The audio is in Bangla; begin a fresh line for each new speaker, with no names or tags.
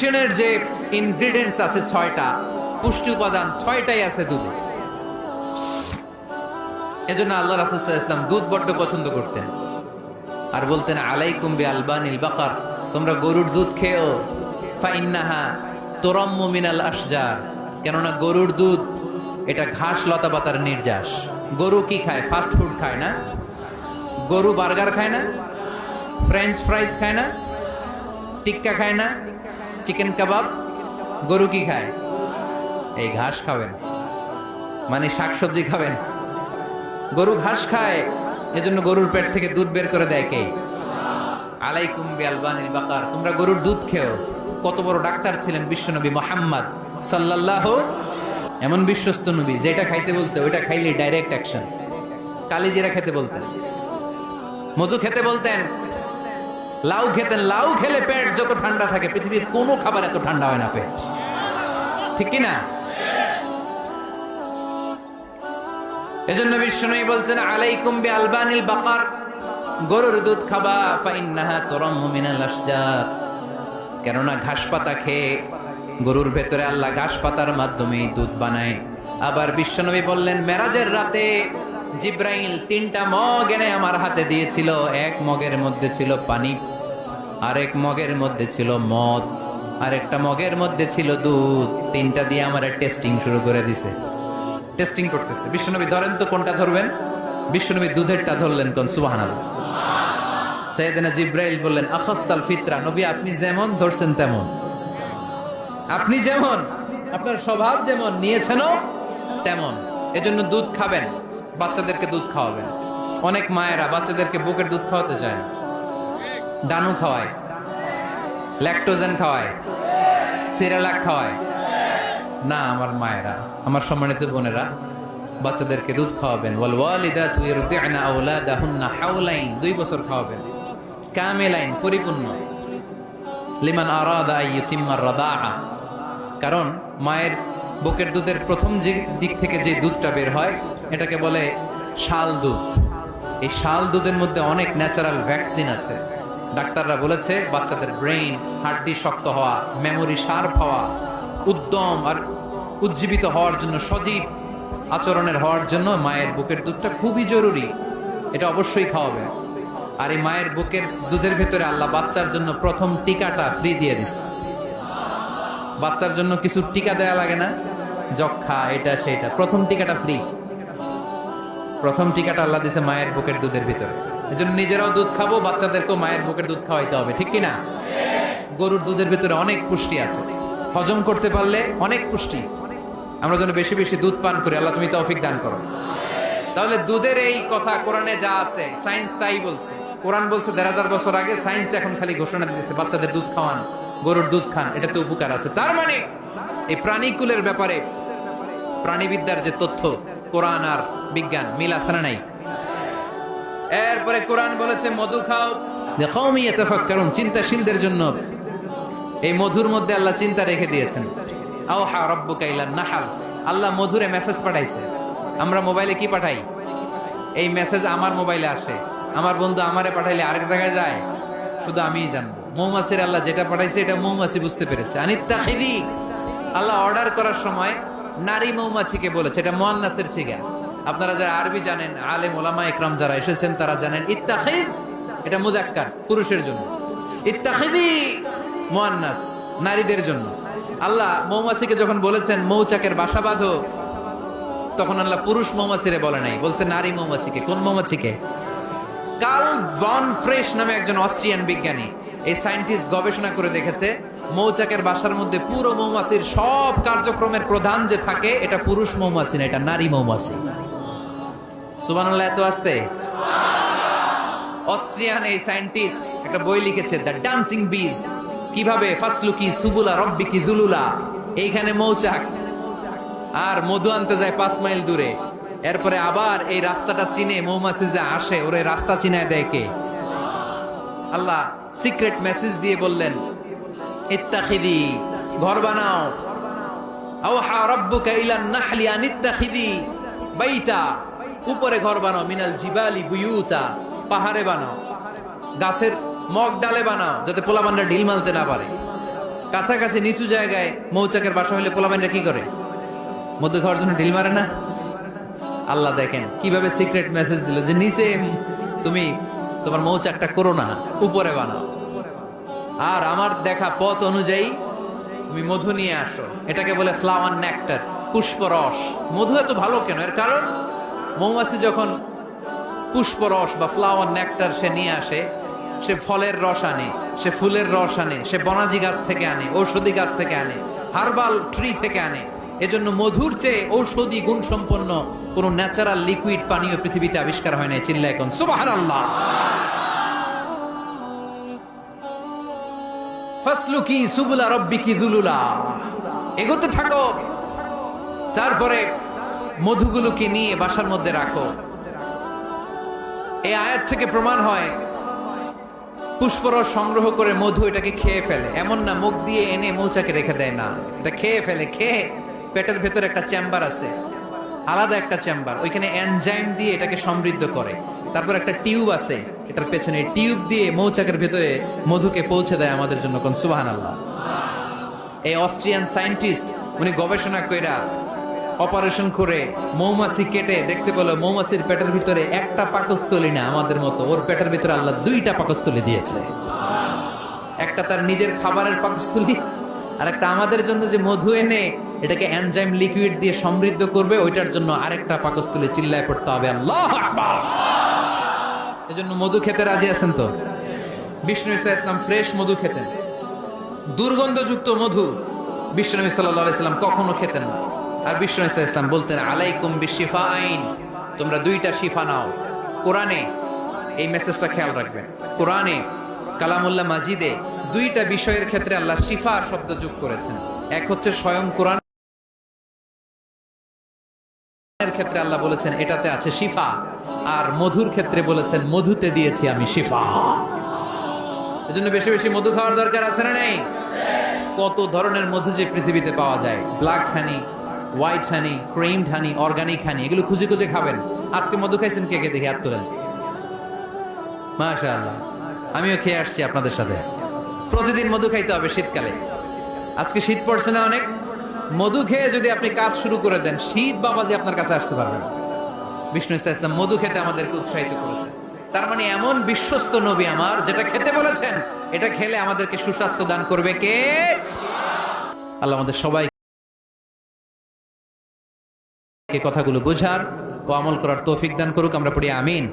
নিউট্রিশনের যে ইনগ্রিডিয়েন্টস আছে 6টা, পুষ্টি উপাদান 6টাই আছে দুধে। এজন্য আল্লাহ রাসূল সাল্লাল্লাহু আলাইহি ওয়াসাল্লাম দুধ বড্ড পছন্দ করতেন আর বলতেন আলাইকুম বিআলবানিল বাকার, তোমরা গরুর দুধ খেও, ফাইন্নাহা তুরাম্মু মিনাল আশজার, কেননা গরুর দুধ এটা ঘাস লতা পাতার নির্যাস। গরু কি খায়? ফাস্ট ফুড খায় না? গরু বার্গার খায় না? ফ্রেঞ্চ ফ্রাইজ খায় না? টিক্কা খায় না? চিকেন কাবাব? গরু কি খায়? এই ঘাস খাবেন, মানে শাকসবজি খাবেন। গরু ঘাস খায়, এজন্য গরুর পেট থেকে দুধ বের করে দেয় কে? আলাইকুম বিআলবানিল বাকার, তোমরা গরুর দুধ খেও। কত বড় ডাক্তার ছিলেন বিশ্বনবী মুহাম্মদ সাল্লাল্লাহু, এমন বিশ্বস্ত নবী যেটা খাইতে বলছে ওইটা খাইলে ডাইরেক্ট অ্যাকশন। কালিজিরা খেতে বলতেন, মধু খেতে বলতেন, লাউ খেতেন। লাউ খেলে পেট যত ঠান্ডা থাকে পৃথিবীর কোনো খাবার এত ঠান্ডা হয় না পেট, ঠিক কি না? এজন্য বিশ্বনবী বলছেন আলাইকুম বিআলবানিল বাকার, গরুর দুধ খাবা, ফাইন্নাহা তুরাম্মু মিনাল আশজার, কেননা ঘাস পাতা খেয়ে গরুর ভেতরে আল্লাহ ঘাস পাতার মাধ্যমে দুধ বানায়। আবার বিশ্বনবী বললেন মেরাজের রাতে জিব্রাইল 3টা মগ এনে আমার হাতে দিয়েছিল। এক মগের মধ্যে ছিল পানি, আরেক মগের মধ্যে ছিল মদ, আরেকটা মগের মধ্যে ছিল দুধ। 3টা দিয়ে আমার টেস্টিং শুরু করে দিছে, টেস্টিং করতেছে। বিশ্বনবী ধরেন তো কোনটা ধরবেন? বিশ্বনবী দুধেরটা ধরলেন, কোন সুবহানাল্লাহ। সাইয়েদনা জিব্রাইল বললেন আখাস্তাল ফিতরা, নবী আপনি যেমন ধরছেন তেমন, আপনি যেমন, আপনার স্বভাব যেমন, নিয়েছেনও তেমন। এজন্য দুধ খাবেন, বাচ্চাদেরকে দুধ খাওয়াবেন। অনেক মায়েরা বাচ্চাদেরকে বুকের দুধ খাওয়াতে চায় না, ডানু খাওয়ায়, ল্যাকটোজেন খাওয়ায়, সিরালাক খাওয়ায় না। আমার মায়েরা, আমার সম্মানিত বোনেরা, বাচ্চাদেরকে দুধ খাওয়াবেন। ওয়াল ওয়ালিদাতু ইরদি'না আওলাদাহুন্না হাওলাইন, 2 বছর খাওয়াবেন, কামিলাইন, পরিপূর্ণ। লিমান আরাদা আন ইউতিম্মার রাদাআ, কারণ মায়ের বুকের দুধের প্রথম যে দিক থেকে যে দুধটা বের হয় এটাকে বলে শাল দুধ। এই শাল দুধের মধ্যে অনেক ন্যাচারাল ভ্যাকসিন আছে। ডাক্তাররা বলেছে বাচ্চাদের ব্রেইন, হাড্ডি শক্ত হওয়া, মেমোরি শার্প হওয়া, উদ্যম আর উজ্জীবিত হওয়ার জন্য, সজীব আচরণের হওয়ার জন্য মায়ের বুকের দুধটা খুবই জরুরি। এটা অবশ্যই খাওয়াবে। আর এই মায়ের বুকের দুধের ভেতরে আল্লাহ বাচ্চার জন্য প্রথম টিকাটা ফ্রি দিয়ে দিছে। বাচ্চার জন্য কিছু টিকা দেয়া লাগে না, যক্ষা এটা সেটা, প্রথম টিকাটা ফ্রি। প্রথম টিকাটা আল্লাহ দিছে মায়ের বুকের দুধের ভিতরে। এজন্য নিজেরাও দুধ খাবো, বাচ্চাদেরকেও মায়ের বুকের দুধ খাওয়াইতে হবে, ঠিক কিনা? গরুর দুধের ভিতরে অনেক পুষ্টি আছে, হজম করতে পারলে অনেক পুষ্টি। আমরা যেন বেশি বেশি দুধ পান করি, আল্লাহ তুমি তৌফিক দান করো। তাহলে দুধের এই কথা কোরআনে যা আছে, সায়েন্স তাই বলছে। কোরআন বলছে 1500 বছর আগে, সায়েন্স এখন খালি ঘোষণা দিতেছে বাচ্চাদের দুধ খাওয়ান, গরুর দুধ খান, এটাতে উপকার আছে। তার মানে এই প্রাণীকুলের ব্যাপারে প্রাণীবিদ্যার যে তথ্য, কোরআন আর বিজ্ঞান মিল আছে না নাই? এরপরে কোরআন বলেছে মধু খাও লিকাওমি ইয়াতাফাক্কারুন, চিন্তাশীলদের জন্য এই মধুর মধ্যে আল্লাহ চিন্তা রেখে দিয়েছেন। আওহা রাব্বুকা ইলান নাহাল, আল্লাহ মধুরে মেসেজ পাঠাইছে। আমরা মোবাইলে কি পাঠাই? এই মেসেজ আমার মোবাইলে আসে, আমার বন্ধু আমারে পাঠাইলে আরেক জায়গায় যায়, শুধু আমিই জানবো। মৌমাছির আল্লাহ যেটা পাঠাইছে এটা মৌমাছি বুঝতে পেরেছে। আনিত্তাখিদি, আল্লাহ অর্ডার করার সময় নারী মৌমাছিকে বলেছে, এটা মুয়ান্নাসের সিগা। আপনারা যারা আরবি জানেন, আলেম ওলামা ইকরাম যারা এসেছেন তারা জানেন ইত্তাখিজ এটা মুযাক্কার, পুরুষের জন্য। ইত্তাখিদি মুয়ান্নাস, নারীদের জন্য। আল্লাহ মৌমাছিকে যখন বলেছেন মৌচাকের বাসা বাঁধো, তখন আল্লাহ পুরুষ মৌমাছিরে বলে নাই, বলছে নারী মৌমাছিকে। কোন মৌমাছিকে? কার্ল ভন ফ্রেশ নামে একজন অস্ট্রিয়ান বিজ্ঞানী, এই সায়েন্টিস্ট গবেষণা করে দেখেছে মৌচাকের বাসার মধ্যে পুরো মৌমাছির সব কার্যক্রমের প্রধান যে থাকে এটা পুরুষ মৌমাছি না, এটা নারী মৌমাছি। সুবহানাল্লাহ, এত আসতে। অস্ট্রিয়ান এই সায়েন্টিস্ট একটা বই লিখেছে, দ্য ডান্সিং বিজ, কিভাবে ফাসলুকি সুবুলা রব্বিকি জুলুলা। এইখানে মৌচাক আর মধু আনতে যায় 5 মাইল দূরে, এরপরে আবার এই রাস্তাটা চিনে মৌমাছি যে আসে ওরে রাস্তা চিনায় দেয় কে? আল্লাহ সিক্রেট মেসেজ দিয়ে বললেন ইত্তাখিদি, ঘর বানাও। আওহা রাব্বুকা ইলান নাহলি আন ইত্তাখিদি বাইতা, উপরে ঘর বানাও, মিনাল জিবালি বুয়ুতা, পাহাড়ে বানাও, গাছের মগ ডালে বানাও, যাতে পোলাপানরা ঢিল মালতে না পারে। কাছাকাছি নিচু জায়গায় মৌচাকের বাসা হলে পোলাবেনরা কি করে? মধু খাওয়ার জন্য ঢিল মারে না? আল্লাহ দেখেন কিভাবে সিক্রেট মেসেজ দিল যে নিচে তুমি তোমার মৌচাকটা করো না, উপরে বানাও। আর আমার দেখা পথ অনুযায়ী তুমি মধু নিয়ে আসো। এটাকে বলে ফ্লাওয়ার নেক্টার, পুষ্পরস। মধু এত ভালো কেন? এর কারণ মৌমাছি যখন পুষ্পরস বা ফ্লাওয়ার নেক্টার সে নিয়ে আসে, সে ফলের রস আনে, সে ফুলের রস আনে, সে বনাজি গাছ থেকে আনে, ঔষধি গাছ থেকে আনে, হার্বাল ট্রি থেকে আনে। এজন্য মধুর চেয়ে ঔষধি গুণসম্পন্ন কোন ন্যাচারাল লিকুইড পানীয় পৃথিবীতে আবিষ্কার হয় নাই। চিল্লা এখন সুবহানাল্লাহ। ফাসলুকি সুবুলা রাব্বিকি যুলুলা, এগোতে থাকো। তারপরে মধুগুলোকে নিয়ে বাসার মধ্যে রাখো। এই আয়াত থেকে প্রমাণ হয় পুষ্পরস সংগ্রহ করে মধু এটাকে খেয়ে ফেলে, এমন না মুখ দিয়ে এনে মৌচাকে রেখে দেয়, না, এটা খেয়ে ফেলে। খেয়ে পেটের ভেতরে একটা চেম্বার আছে, আলাদা একটা চেম্বার, ওইখানে এনজাইম দিয়ে এটাকে সমৃদ্ধ করে। তারপর একটা টিউব আছে এটার পেছনে, টিউব দিয়ে মৌচাকের ভেতরে মধুকে পৌঁছে দেয় আমাদের জন্য। কোন সুবহানাল্লাহ। এই অস্ট্রিয়ান সায়েন্টিস্ট উনি গবেষণা কইরা অপারেশন করে মৌমাছি কেটে দেখতে পেল মৌমাছির পেটের ভিতরে একটা পাকস্থলী না আমাদের মতো, ওর পেটের ভিতরে আল্লাহ দুইটা পাকস্থলী দিয়েছে। একটা তার নিজের খাবারের পাকস্থলী, আর একটা আমাদের জন্য যে মধু এনে এটাকে এনজাইম লিকুইড দিয়ে সমৃদ্ধ করবে, ওইটার জন্য আরেকটা পাকস্থলী। চিল্লায় পড়তে হবে আল্লাহু আকবার। এজন্য মধু খেতে রাজি আছেন তো? বিষ্ণু ঈসা ইসলাম ফ্রেশ মধু খেতেন। দুর্গন্ধযুক্ত মধু বিশ্বনবী সাল্লাল্লাহু আলাইহি সাল্লাম কখনো খেতেন না। আর বিষ্ণু ঈসা ইসলাম বলতেন আলাইকুম বিশিফাইন, তোমরা দুইটা শিফা নাও। কোরআনে এই মেসেজটা খেয়াল রাখবেন, কোরআনে কালামুল্লাহ মাজিদে দুইটা বিষয়ের ক্ষেত্রে আল্লাহ শিফা শব্দ যোগ করেছেন। এক হচ্ছে স্বয়ং কোরআনের ক্ষেত্রে আল্লাহ বলেছেন এটাতে আছে শিফা, আর মধুর ক্ষেত্রে বলেছেন মধুতে দিয়েছি আমি শিফা। এজন্য বেশি বেশি মধু খাওয়ার দরকার আছে না নেই? কত ধরনের মধু যে পৃথিবীতে পাওয়া যায়, ব্ল্যাক হানি, হোয়াইট হানি, ক্রিমড হানি, অর্গানিক হানি, এগুলো খুঁজে খুঁজে খাবেন। আজকে মধু খাইছেন কে কে? দেখি হাত তোলেন। মাশাআল্লাহ, আমিও খেয়ে আসছি আপনাদের সাথে। প্রতিদিন মধু খাইতে হবে শীতকালে। আজকে শীত পড়ছে না অনেক? মধু খেয়ে যদি আপনি কাজ শুরু করে দেন, শীত বাবাজি আপনার কাছে আসতে পারবে না। বিষ্ণু ঈসা ইসলাম মধু খেতে আমাদেরকে উৎসাহিত করেছেন। তার মানে এমন বিশ্বস্ত নবী আমার, যেটা খেতে বলেছেন এটা খেলে আমাদেরকে সুস্বাস্থ্য দান করবে কে? আল্লাহ আমাদের সবাইকে কথাগুলো বোঝার ও আমল করার তৌফিক দান করুক। আমরা পড়ি আমিন।